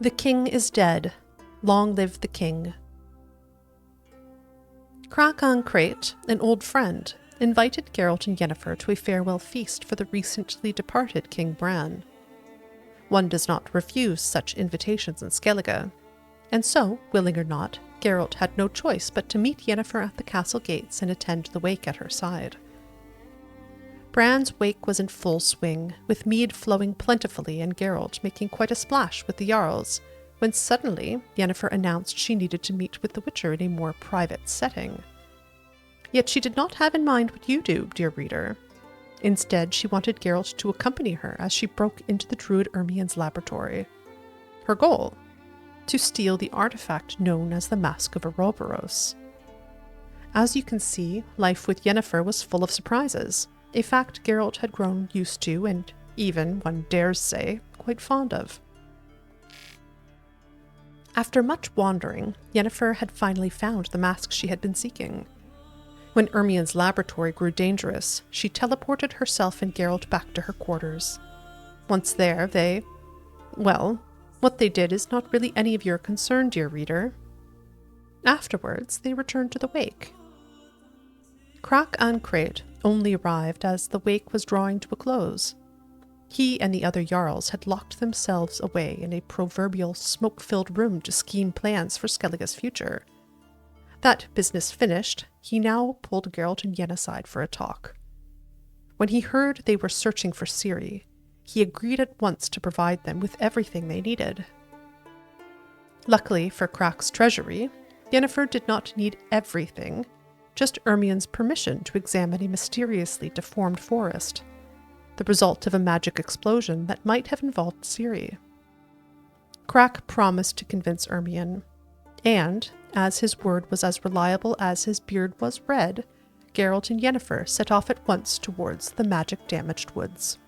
The king is dead. Long live the king. Craite, an old friend, invited Geralt and Yennefer to a farewell feast for the recently departed King Bran. One does not refuse such invitations in Skellige, and so, willing or not, Geralt had no choice but to meet Yennefer at the castle gates and attend the wake at her side. Bran's wake was in full swing, with mead flowing plentifully and Geralt making quite a splash with the Jarls, when suddenly Yennefer announced she needed to meet with the Witcher in a more private setting. Yet she did not have in mind what you do, dear reader. Instead, she wanted Geralt to accompany her as she broke into the druid Ermion's laboratory. Her goal? To steal the artifact known as the Mask of Ouroboros. As you can see, life with Yennefer was full of surprises, a fact Geralt had grown used to and even, one dares say, quite fond of. After much wandering, Yennefer had finally found the mask she had been seeking. When Ermion's laboratory grew dangerous, she teleported herself and Geralt back to her quarters. Once there, what they did is not really any of your concern, dear reader. Afterwards, they returned to the wake. Craite only arrived as the wake was drawing to a close. He and the other Jarls had locked themselves away in a proverbial smoke-filled room to scheme plans for Skellige's future. That business finished, he now pulled Geralt and Yen aside for a talk. When he heard they were searching for Cerys, he agreed at once to provide them with everything they needed. Luckily for Crach's treasury, Yennefer did not need everything, just Ermion's permission to examine a mysteriously deformed forest, the result of a magic explosion that might have involved Cerys. Craite promised to convince Ermion, and, as his word was as reliable as his beard was red, Geralt and Yennefer set off at once towards the magic-damaged woods.